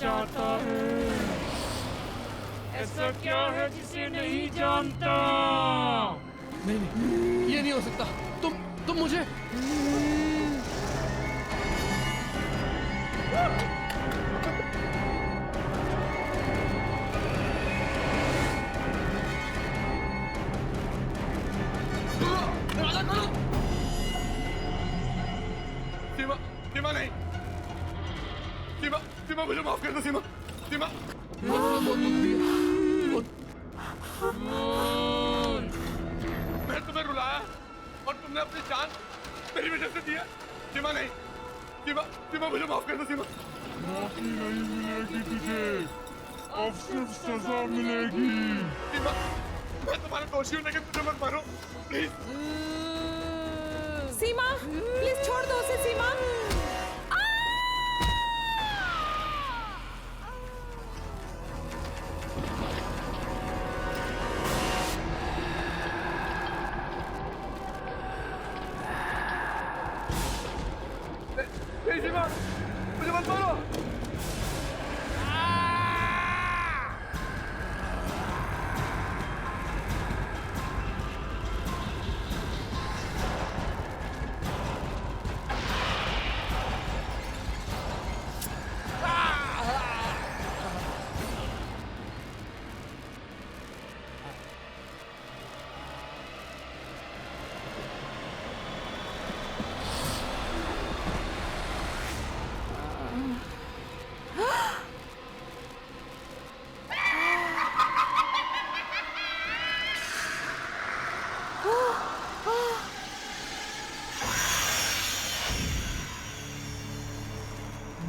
चाहता है। ऐसा क्या है जिसे नहीं जानता? नहीं नहीं, ये नहीं हो सकता। तुम मुझे दरवाजा खोलो। सीमा, सीमा नहीं। सीमा, सीमा मुझे माफ कर दो सीमा। सीमा, मैं तुम्हें रुलाया और तुमने अपनी जान मेरी वजह से दी है। सीमा नहीं। सीमा, सीमा मुझे माफ कर दो सीमा। माफी नहीं मिलेगी तुझे, अब सिर्फ सजा मिलेगी। सीमा, मैं तुम्हारा दोषी हूँ लेकिन मुझे मत मारो प्लीज। सीमा, प्लीज छोड़ दो उसे सीमा। नहीं सीमा, मुझे मत मारो।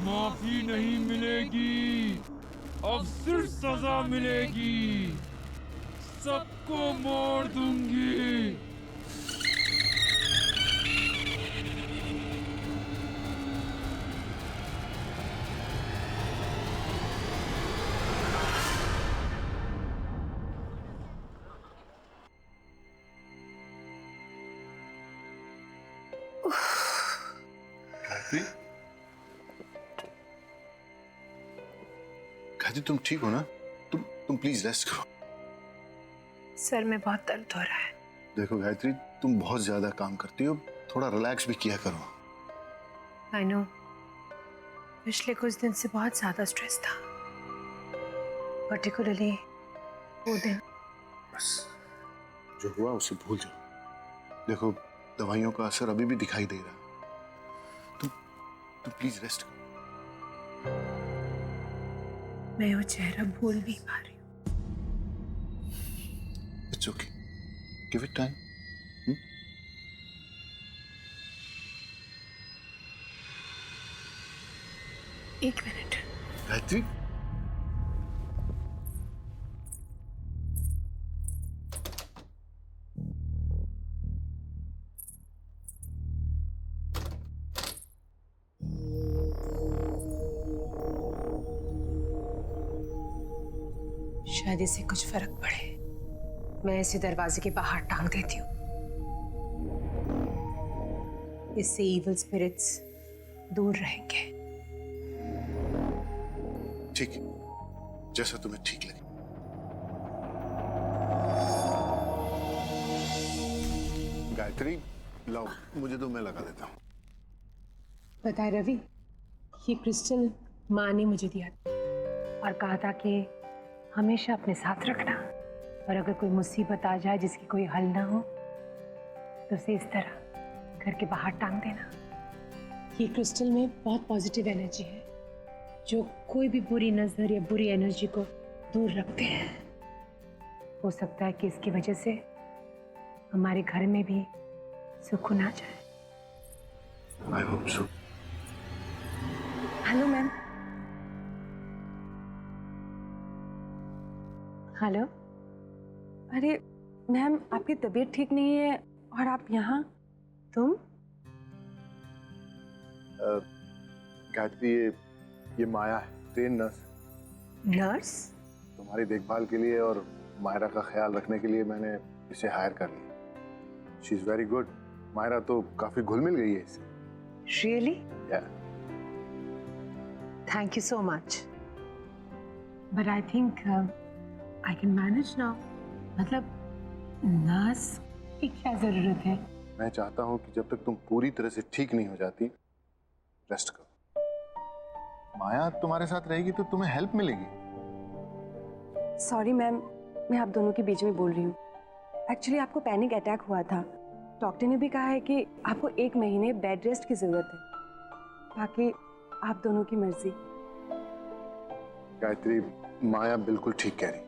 माफी नहीं मिलेगी, अब सिर्फ सजा मिलेगी। सबको मार दूंगी। गायत्री, तुम ठीक हो ना? तुम प्लीज रेस्ट करो। सर में बहुत दर्द हो रहा है। देखो गायत्री, तुम बहुत ज्यादा काम करती हो, थोड़ा रिलैक्स भी किया करो। आई नो, पिछले कुछ दिन से बहुत ज्यादा स्ट्रेस था, पर्टिकुलरली वो दिन। बस जो हुआ उसे भूल जाओ। देखो, दवाइयों का असर अभी भी दिखाई दे रहा है। तुम प्लीज रेस्ट करो। मैं वो चेहरा भूल नहीं पा रही हूँ। It's okay, give it time. एक मिनट। गायत्री, शायद इससे कुछ फर्क पड़े। मैं इसे दरवाजे के बाहर टांग देती हूँ, इससे इविल स्पिरिट्स दूर रहेंगे। ठीक है, जैसा तुम्हें ठीक लगे। गायत्री, लाओ मुझे दो, मैं लगा देता हूँ। पता है रवि, ये क्रिस्टल माँ ने मुझे दिया था और कहा था कि हमेशा अपने साथ रखना, और अगर कोई मुसीबत आ जाए जिसकी कोई हल ना हो तो उसे इस तरह घर के बाहर टांग देना। ये क्रिस्टल में बहुत पॉजिटिव एनर्जी है जो कोई भी बुरी नजर या बुरी एनर्जी को दूर रखते हैं। हो सकता है कि इसकी वजह से हमारे घर में भी सुकून आ जाए। I hope so. Hello ma'am. Hello. अरे मैम, आपकी तबीयत ठीक नहीं है और आप यहाँ? तुम? गायत्री, ये माया है, ट्रेन नर्स। नर्स? तुम्हारी देखभाल के लिए और मायरा का ख्याल रखने के लिए मैंने इसे हायर कर लिया। She is very good. Myra तो काफी घुल मिल गई है इससे। Really? Yeah. Thank you so much. But I think I can manage now. मतलब नर्स की क्या जरूरत है? मैं चाहता हूं कि जब तक तुम पूरी तरह से ठीक नहीं हो जाती रेस्ट करो। माया तुम्हारे साथ रहेगी तो तुम्हें हेल्प मिलेगी। सॉरी मैम, मैं आप दोनों के बीच में बोल रही हूँ। एक्चुअली आपको पैनिक अटैक हुआ था। डॉक्टर ने भी कहा है कि आपको 1 महीने बेड रेस्ट की जरूरत है। बाकी आप दोनों की मर्जी। गायत्री, माया बिल्कुल ठीक कह रही।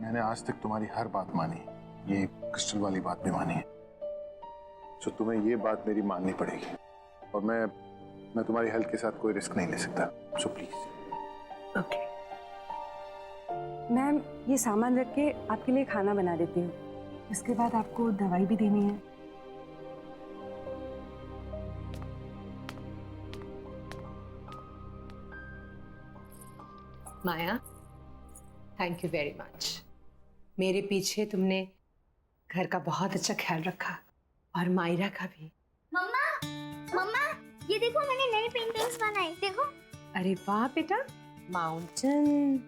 मैंने आज तक तुम्हारी हर बात मानी, ये क्रिस्टल वाली बात भी मानी है। तो तुम्हें ये बात मेरी माननी पड़ेगी और मैं तुम्हारी हेल्थ के साथ कोई रिस्क नहीं ले सकता। So please. ओके। मैम, ये सामान रख के आपके लिए खाना बना देती हूँ। उसके बाद आपको दवाई भी देनी है। माया, थैंक यू वेरी मच। मेरे पीछे तुमने घर का बहुत अच्छा ख्याल रखा और मायरा का भी। मम्मा, मम्मा, ये देखो मैंने नई पेंटिंग्स बनाई, देखो। अरे वाह बेटा, माउंटेन,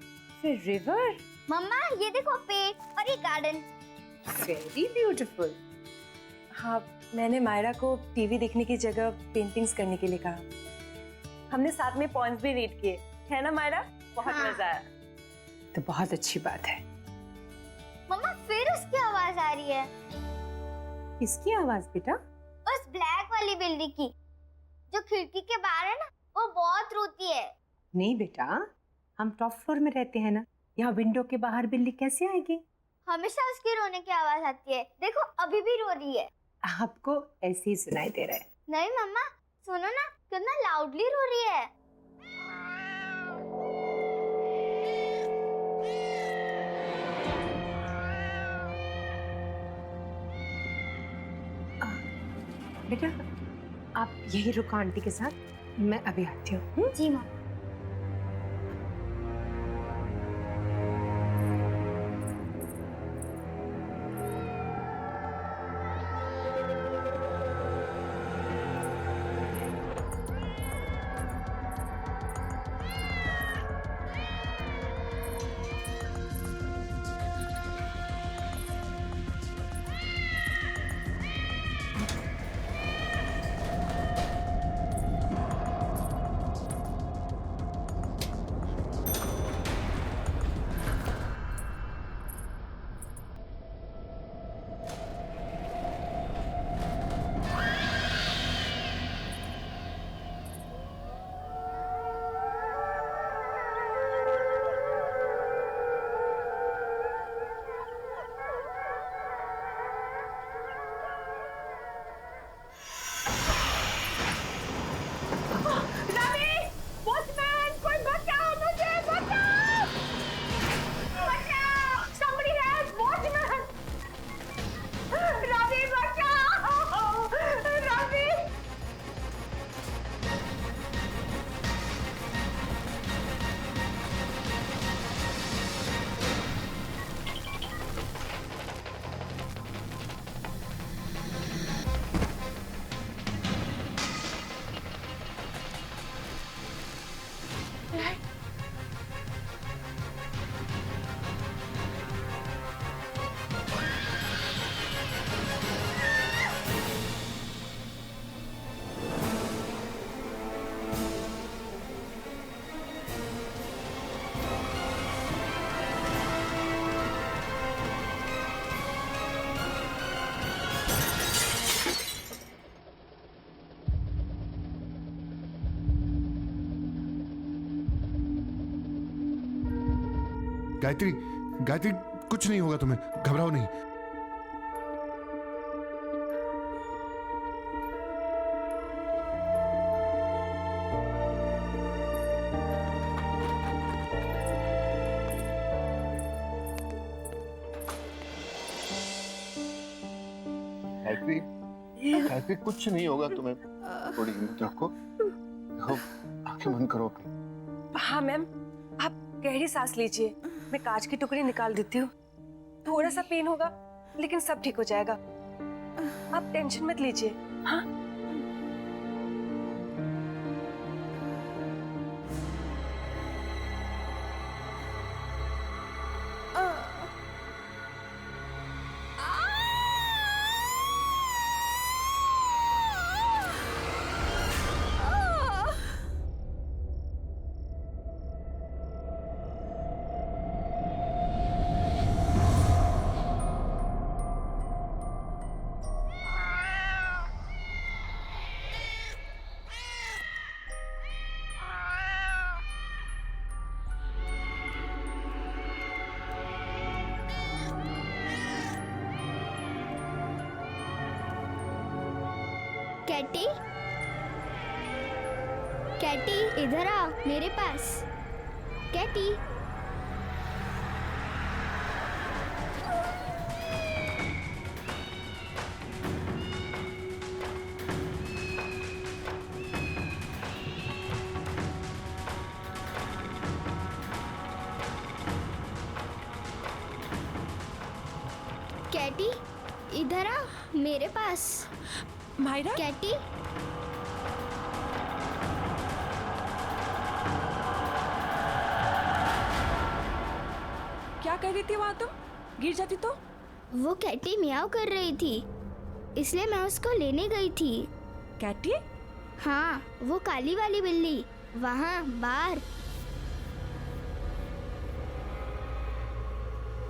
फिर रिवर। मम्मा, ये देखो पेड़ और ये गार्डन। Very beautiful. हाँ, मैंने मायरा को टीवी देखने की जगह पेंटिंग्स करने के लिए कहा। हमने साथ में पॉइंट्स भी रीड किए, है ना मायरा? बहुत हाँ। मजा आया। तो बहुत अच्छी बात है। मम्मा, फिर उसकी आवाज आ रही है। किसकी आवाज बेटा? उस ब्लैक वाली बिल्ली की, जो खिड़की के बाहर है ना, वो बहुत रोती है। नहीं बेटा, हम टॉप फ्लोर में रहते हैं ना, यहाँ विंडो के बाहर बिल्ली कैसे आएगी? हमेशा उसकी रोने की आवाज आती है, देखो अभी भी रो रही है। आपको ऐसे ही सुनाई दे रहा है। नहीं मम्मा, सुनो ना, कितना लाउडली रो रही है। बेटा, आप यही रुको आंटी के साथ, मैं अभी आती हूँ। जी माँ। गायत्री, गायत्री, कुछ नहीं होगा तुम्हें, घबराओ नहीं। गायत्री, गायत्री, कुछ नहीं होगा तुम्हें। थोड़ी हिम्मत रखो, देखो, आंखें बंद करो अपनी। हाँ मैम, आप गहरी सांस लीजिए, मैं कांच के टुकड़े निकाल देती हूँ। थोड़ा सा पेन होगा लेकिन सब ठीक हो जाएगा। आप टेंशन मत लीजिए। हाँ, कैटी, कैटी इधर आ मेरे पास। कैटी, कैटी इधर आ मेरे पास। मायरा, कैटी, क्या कर रही थी वहां तुम? गिर जाती तो? वो कैटी मियाओ कर रही थी, इसलिए मैं उसको लेने गई थी। कैटी? हाँ, वो काली वाली बिल्ली वहाँ बाहर।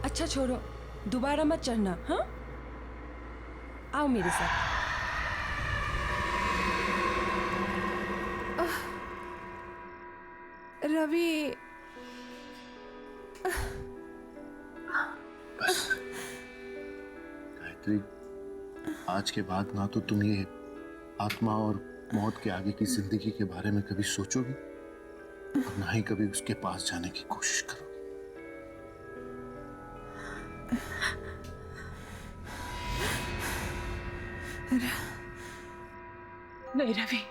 अच्छा छोड़ो, दोबारा मत चढ़ना, हाँ? आओ मेरे साथ। रवि, बस गायत्री, आज के बाद ना तो तुम ये आत्मा और मौत के आगे की जिंदगी के बारे में कभी सोचोगी और ना ही कभी उसके पास जाने की कोशिश करोगी। नहीं रवि,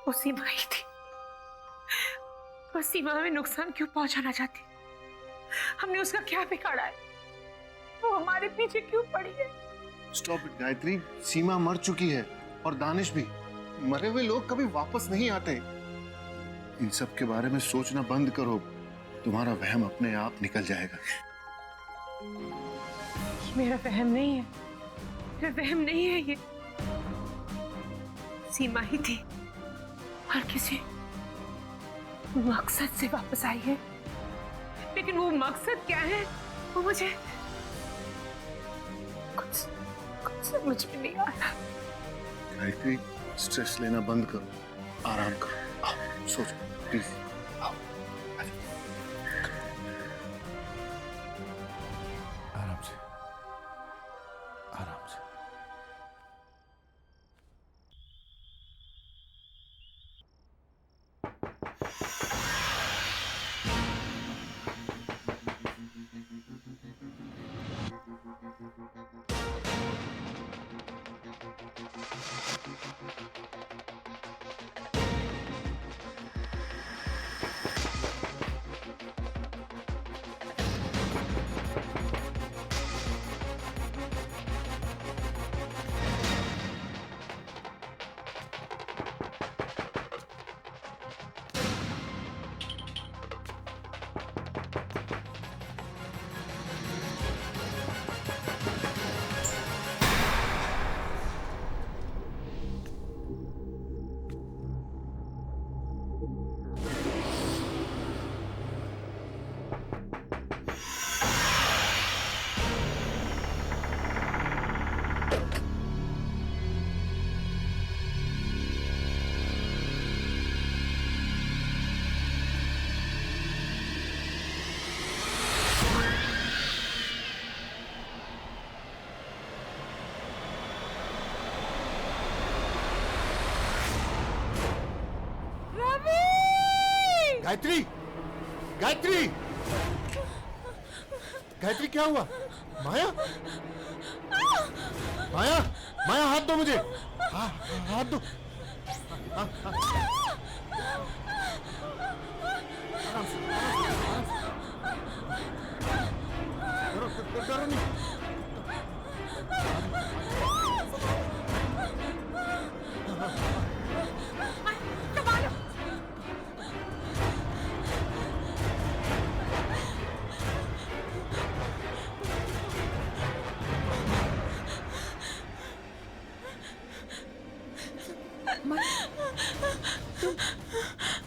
वो सीमा ही थी। वो सीमा में नुकसान क्यों पहुंचाना चाहती? हमने उसका क्या बिगाड़ा है? वो हमारे पीछे क्यों पड़ी है? स्टॉप इट गायत्री, सीमा मर चुकी है और दानिश भी। मरे हुए लोग कभी वापस नहीं आते। इन सब के बारे में सोचना बंद करो, तुम्हारा वहम अपने आप निकल जाएगा। मेरा वहम नहीं है, मेरा वहम नहीं है ये। सीमा ही थी और किसी मकसद से वापस आई है, लेकिन वो मकसद क्या है वो मुझे कुछ समझ में नहीं आ रहा। गायत्री, स्ट्रेस लेना बंद करो, आराम करो, आओ सोचो प्लीज, आओ। आराम से, आराम से। गायत्री, गायत्री, गायत्री क्या हुआ? माया, माया, माया हाथ दो मुझे, हाथ दो। आराम से, डरो नहीं।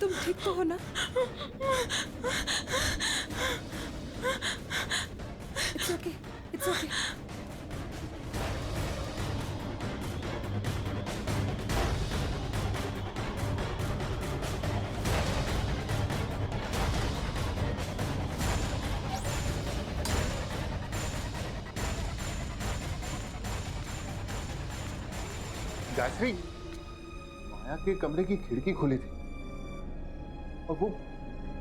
तुम ठीक तो हो ना? It's okay. It's okay. Gayatri, माया के कमरे की खिड़की खुली थी और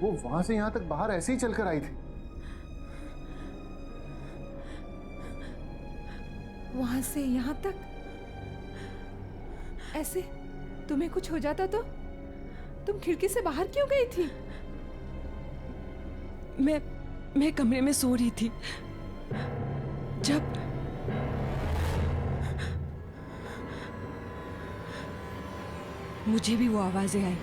वो वहां से यहां तक बाहर ऐसे ही चलकर आई थी। वहां से यहाँ तक ऐसे? तुम्हें कुछ हो जाता तो तुम खिड़की से बाहर क्यों गई थी? मैं कमरे में सो रही थी जब मुझे भी वो आवाजें आई।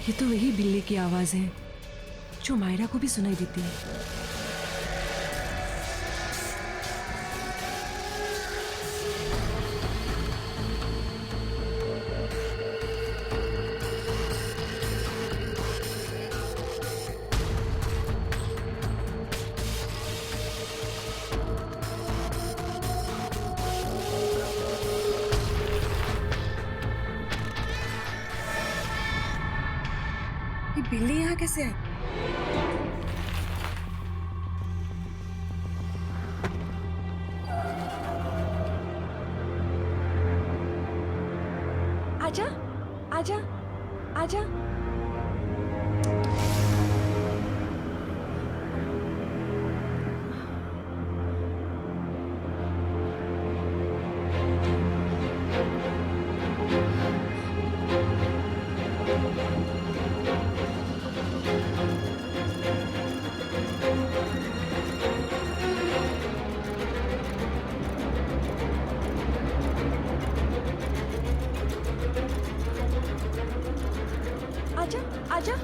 ये तो वही बिल्ली की आवाज है जो मायरा को भी सुनाई देती है। ये बिल्ली यहाँ कैसे आई? आजा, आजा, आजा। आजा, आजा।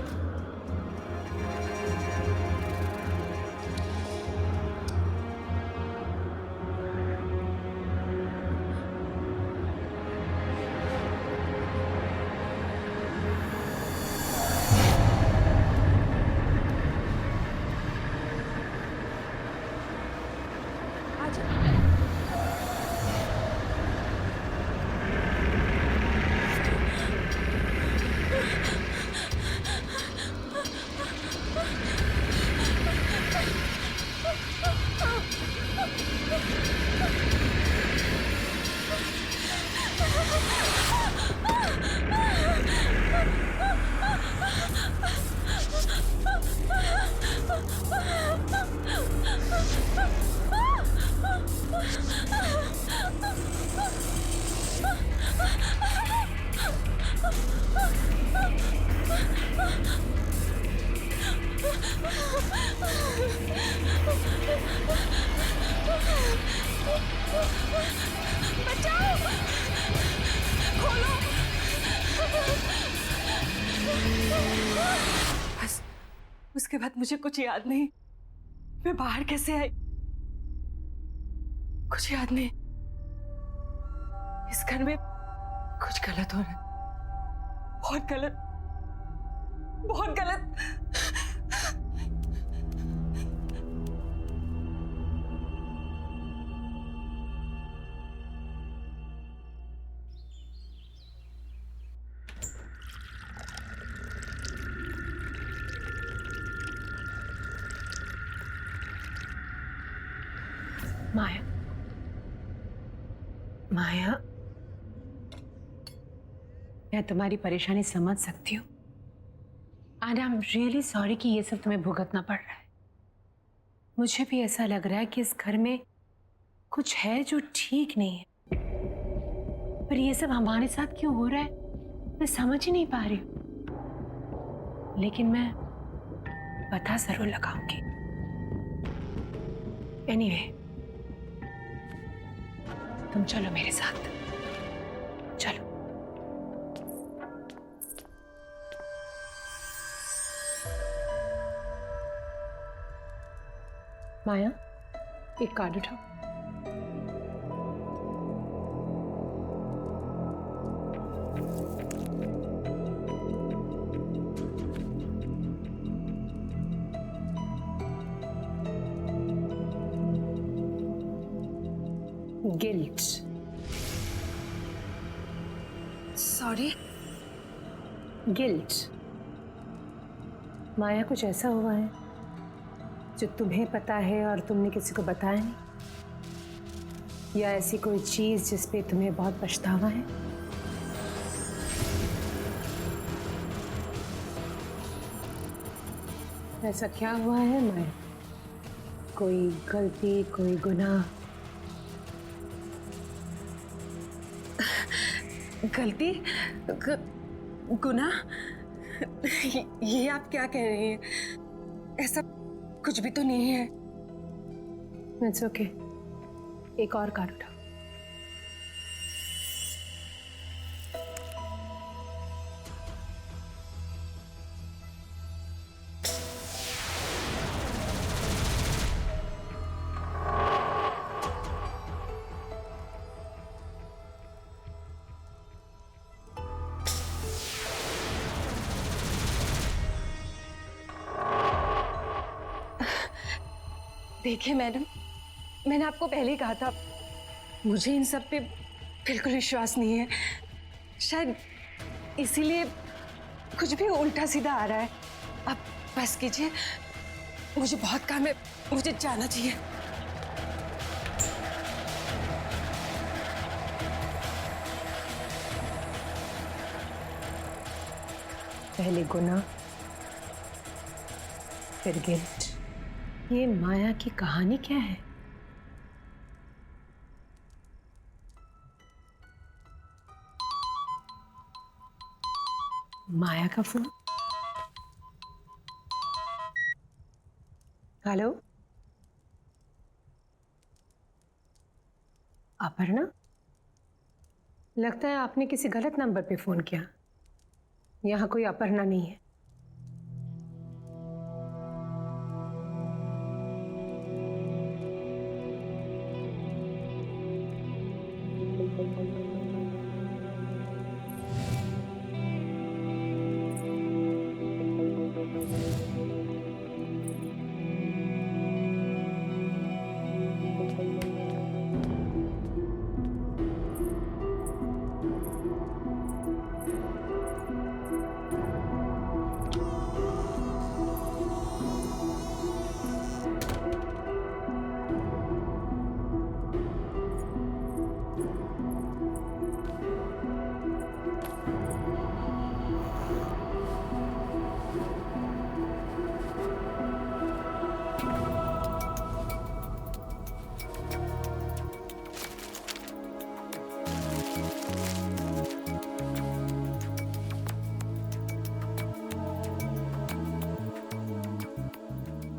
बस उसके बाद मुझे कुछ याद नहीं। मैं बाहर कैसे आई कुछ याद नहीं। इस घर में कुछ गलत हो रहा है, बहुत गलत, बहुत गलत। माया, माया, मैं तुम्हारी परेशानी समझ सकती हूँ and I am really sorry कि ये सब तुम्हें भुगतना पड़ रहा है। मुझे भी ऐसा लग रहा है कि इस घर में कुछ है जो ठीक नहीं है, पर ये सब हमारे साथ क्यों हो रहा है मैं समझ ही नहीं पा रही हूँ, लेकिन मैं पता जरूर लगाऊंगी। एनीवे, तुम चलो मेरे साथ, चलो। माया, एक कार्ड उठाओ। गिल्ट। सॉरी। गिल्ट। माया, कुछ ऐसा हुआ है जो तुम्हें पता है और तुमने किसी को बताया नहीं, या ऐसी कोई चीज जिस पे तुम्हें बहुत पछतावा है? ऐसा क्या हुआ है माया? कोई गलती, कोई गुनाह? गलती? गुनाह? ये आप क्या कह रही हैं? ऐसा कुछ भी तो नहीं है। इट्स ओके, एक और कार्ड उठाओ। देखिए मैडम, मैंने आपको पहले ही कहा था, मुझे इन सब पे बिल्कुल विश्वास नहीं है। शायद इसीलिए कुछ भी उल्टा सीधा आ रहा है। आप बस कीजिए, मुझे बहुत काम है, मुझे जाना चाहिए। पहले गुनाह, फिर गिल्ट। ये माया की कहानी क्या है? माया का फोन। हेलो, अपर्णा? लगता है आपने किसी गलत नंबर पे फोन किया। यहाँ कोई अपर्णा नहीं है।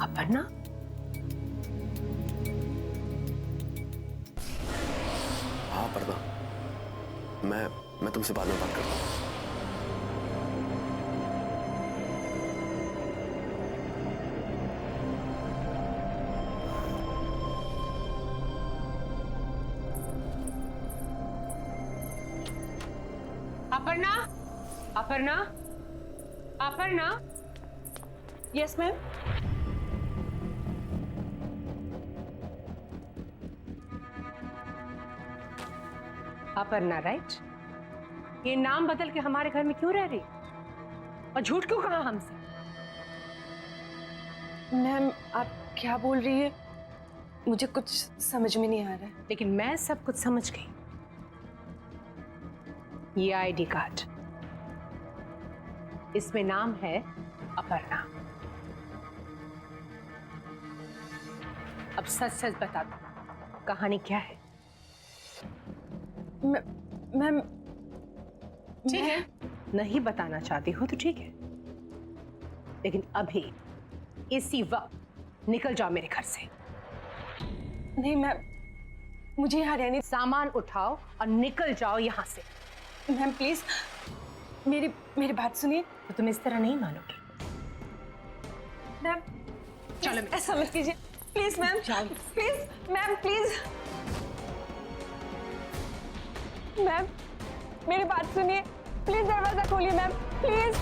अपर्णा? हाँ पर्दा, मैं तुमसे बाद में बात करता हूँ। Aparna? Aparna? Aparna? Yes ma'am. Aparna, right? ये नाम बदल के हमारे घर में क्यों रह रही और झूठ क्यों कहा हमसे? मैम आप क्या बोल रही है? मुझे कुछ समझ में नहीं आ रहा है। लेकिन मैं सब कुछ समझ गई। ये आईडी कार्ड, इसमें नाम है अपर्णा। अब सच सच बता दो, कहानी क्या है? मैम ठीक है, नहीं बताना चाहती हो तो ठीक है, लेकिन अभी इसी वक्त निकल जाओ मेरे घर से। नहीं मैम, मुझे यहाँ रहने। सामान उठाओ और निकल जाओ यहाँ से। मैम प्लीज मेरी बात सुनिए। तो तुम इस तरह नहीं मानोगी। मैम चलो ऐसा मत कीजिए please ma'am. Please ma'am, please ma'am मेरी बात सुनिए, प्लीज दरवाजा खोलिए मैम, प्लीज।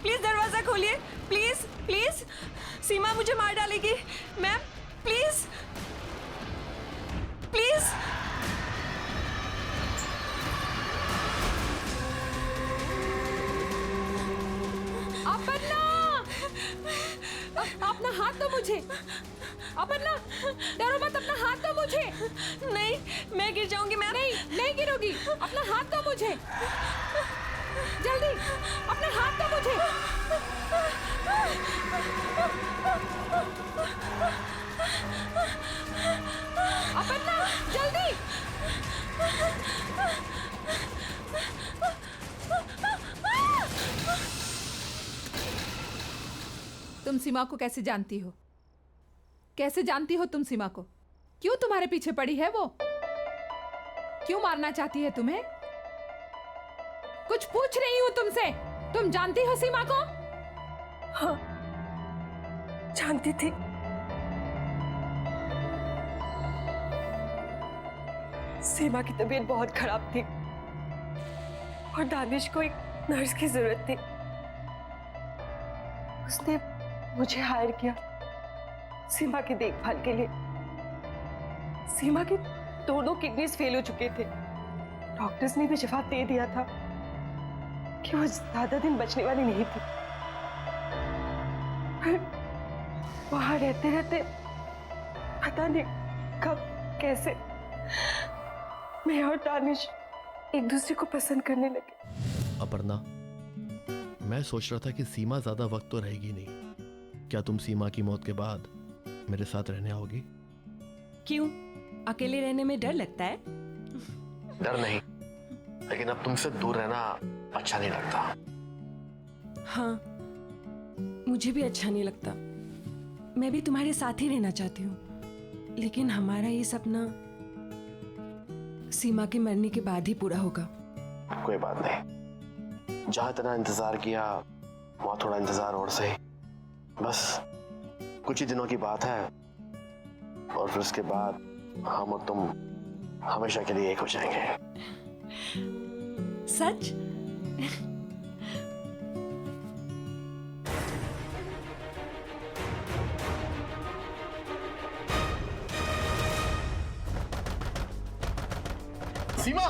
प्लीज दरवाजा खोलिए, प्लीज प्लीज। सीमा मुझे मार डालेगी मैम, प्लीज प्लीज। अपर्णा, अपना हाथ दो मुझे। अपर्णा, डरो मत, अपना हाथ दो मुझे। नहीं, मैं गिर जाऊंगी मैम। नहीं, नहीं गिरोगी, अपना हाथ दो मुझे, जल्दी अपना हाथ दो मुझे। अपर्णा, जल्दी। तुम सीमा को कैसे जानती हो? कैसे जानती हो तुम सीमा को? क्यों तुम्हारे पीछे पड़ी है वो? क्यों मारना चाहती है तुम्हें? कुछ पूछ रही हूं तुमसे। तुम जानती हो सीमा को? हाँ, जानती थी। सीमा की तबीयत बहुत खराब थी और दानिश को एक नर्स की जरूरत थी। उसने मुझे हायर किया सीमा की देखभाल के लिए। सीमा की दोनों किडनीज फेल हो चुके थे। डॉक्टर्स ने भी जवाब दे दिया था कि वो ज्यादा दिन बचने वाली नहीं थी। फिर वहां रहते रहते पता नहीं कब कैसे मैं और दानिश एक दूसरे को पसंद करने लगे। अपर्णा, मैं सोच रहा था कि सीमा ज्यादा वक्त तो रहेगी नहीं। क्या तुम सीमा की मौत के बाद मेरे साथ रहने आओगी? क्यों, अकेले रहने में डर लगता है? डर नहीं, लेकिन अब तुमसे दूर रहना अच्छा नहीं लगता। हाँ, मुझे भी अच्छा नहीं लगता। मैं भी तुम्हारे साथ ही रहना चाहती हूँ, लेकिन हमारा ये सपना सीमा के मरने के बाद ही पूरा होगा। कोई बात नहीं, जहां इतना इंतजार किया वहां थोड़ा इंतजार और सही। बस कुछ ही दिनों की बात है और फिर उसके बाद हम और तुम हमेशा के लिए एक हो जाएंगे। सच? सीमा,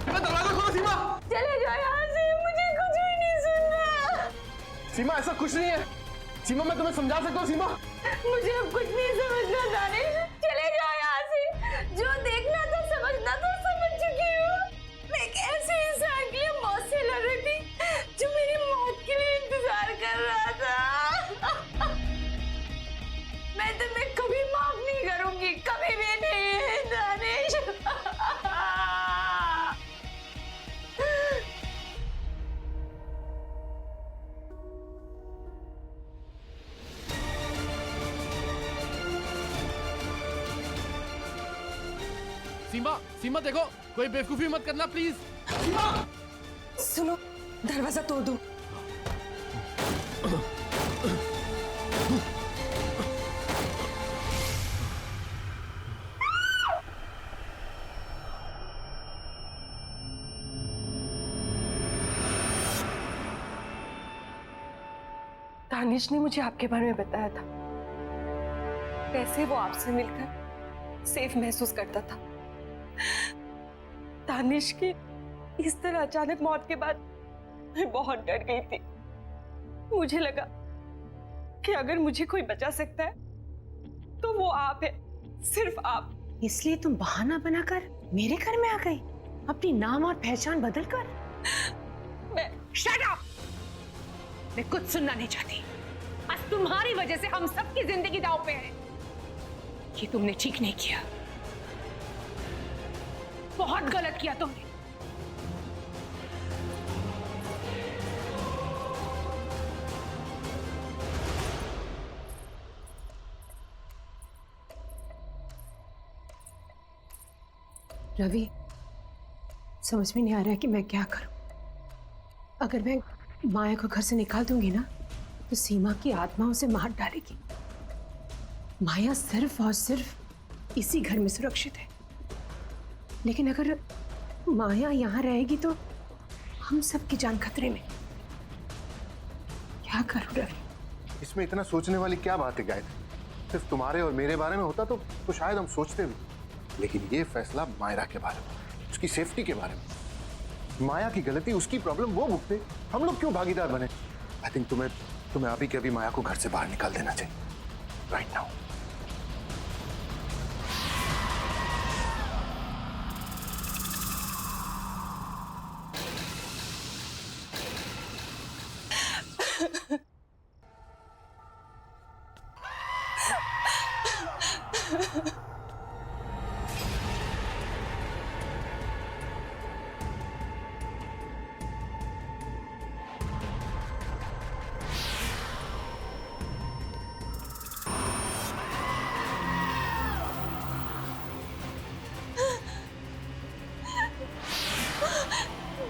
दरवाजा खोलो सीमा। चले जाओ यहाँ से, मुझे कुछ भी नहीं सुनना। सीमा, ऐसा कुछ नहीं है। सीमा, मैं तुम्हें समझा सकता हूँ। सीमा, मुझे अब कुछ नहीं समझना दानिश, चले जाओ यहाँ से। जो देखना था समझना था समझ चुकी हूँ। मैं एक ऐसे इंसान के लिए मौत से लड़ रही थी जो मेरी मौत के लिए इंतजार कर रहा था। मैं तुम्हें कभी माफ नहीं करूंगी, कभी भी नहीं दानिश। सीमा, सीमा देखो, कोई बेवकूफी मत करना प्लीज। सीमा, सुनो, दरवाजा तोड़ दो। दानिश ने मुझे आपके बारे में बताया था, कैसे वो आपसे मिलकर सेफ महसूस करता था। दानिश की इस तरह अचानक मौत के बाद मैं बहुत डर गई थी। मुझे लगा कि अगर मुझे कोई बचा सकता है तो वो आप है, सिर्फ आप। इसलिए तुम बहाना बनाकर मेरे घर में आ गई, अपनी नाम और पहचान बदलकर। मैं शट अप! मैं कुछ सुनना नहीं चाहती। आज तुम्हारी वजह से हम सबकी जिंदगी दांव पे है। ये तुमने ठीक नहीं किया, बहुत गलत किया तुमने। रवि, समझ में नहीं आ रहा है कि मैं क्या करूं। अगर मैं माया को घर से निकाल दूंगी ना तो सीमा की आत्मा उसे मार डालेगी। माया सिर्फ और सिर्फ इसी घर में सुरक्षित है, लेकिन अगर माया यहाँ रहेगी तो हम सबकी जान खतरे में। क्या करूं रवि? इसमें इतना सोचने वाली क्या बात है गायत्री? सिर्फ तुम्हारे और मेरे बारे में होता तो शायद हम सोचते भी, लेकिन ये फैसला मायरा के बारे में, उसकी सेफ्टी के बारे में। माया की गलती, उसकी प्रॉब्लम वो भुगते, हम लोग क्यों भागीदार बने? आई थिंक तुम्हें अभी के अभी माया को घर से बाहर निकाल देना चाहिए, राइट नाउ।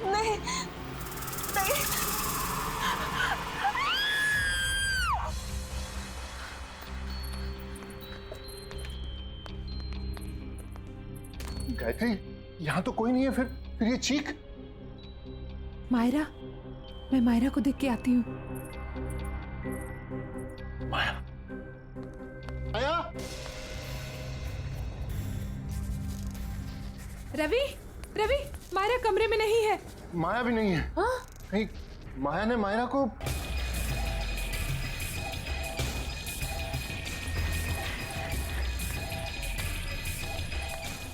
नहीं नहीं, गायत्री, यहाँ तो कोई नहीं है, फिर ये चीख। मायरा, मैं मायरा को देख के आती हूँ। माया, माया, रवि, रवि, मायरा कमरे में नहीं है। माया भी नहीं है। कहीं माया ने मायरा को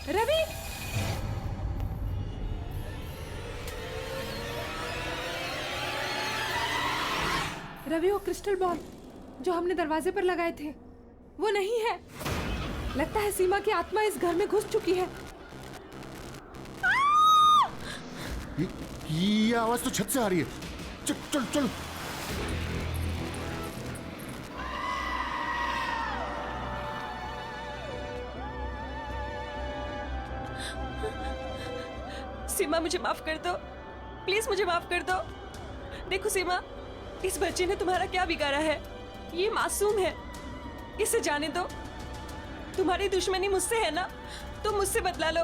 रवि, रवि, वो क्रिस्टल बॉल जो हमने दरवाजे पर लगाए थे वो नहीं है। लगता है सीमा की आत्मा इस घर में घुस चुकी है। ये आवाज तो छत से आ रही है। चल चल चल। सीमा मुझे माफ कर दो, प्लीज मुझे माफ कर दो। देखो सीमा, इस बच्चे ने तुम्हारा क्या बिगाड़ा है? ये मासूम है, इसे जाने दो। तुम्हारी दुश्मनी मुझसे है ना, तो मुझसे बदला लो,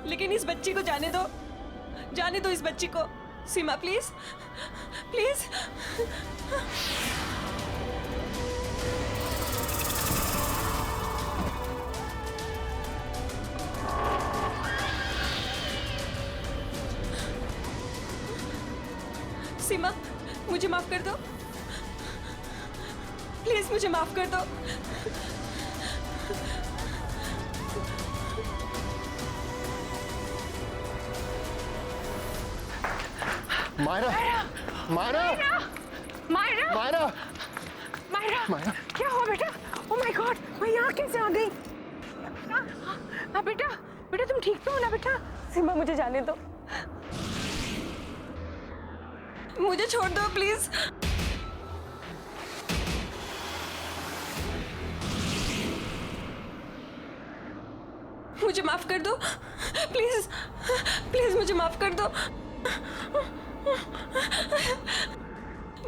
लेकिन इस बच्ची को जाने दो, जाने दो इस बच्ची को। सीमा प्लीज, प्लीज। सीमा, मुझे माफ कर दो, प्लीज मुझे माफ कर दो। मायरा, मायरा, मायरा, मायरा, मायरा, मायरा, क्या हुआ बेटा? ओह माय गॉड, मैं यहाँ कैसे आ गई? हाँ बेटा, बेटा तुम ठीक तो हो ना बेटा? सीमा मुझे जाने दो, मुझे छोड़ दो प्लीज। मुझे माफ कर दो, प्लीज, प्लीज मुझे माफ कर दो।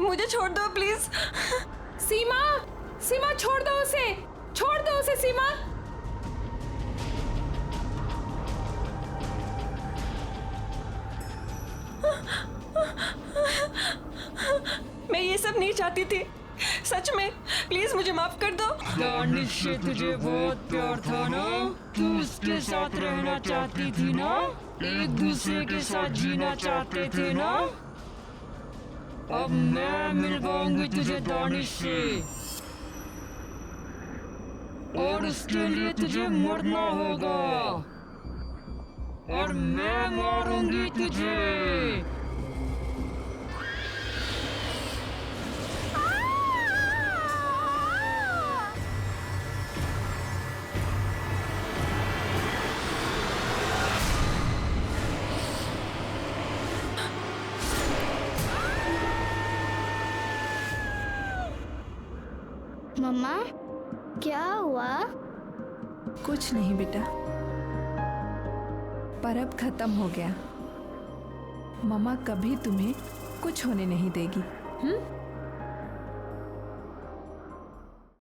मुझे छोड़ दो प्लीज। सीमा, सीमा छोड़ दो उसे, छोड़ दो उसे सीमा। मैं ये सब नहीं चाहती थी, सच में, प्लीज मुझे माफ कर दो। दानिश से तुझे बहुत प्यार था ना, तू उसके साथ रहना चाहती थी ना, एक दूसरे के साथ जीना चाहते थे ना। अब मैं मिलवाऊंगी तुझे दानिश से, और उसके लिए तुझे मरना होगा, और मैं मारूंगी तुझे। मम्मा, क्या हुआ? कुछ नहीं बेटा, परब खत्म हो गया। मम्मा कभी तुम्हें कुछ होने नहीं देगी।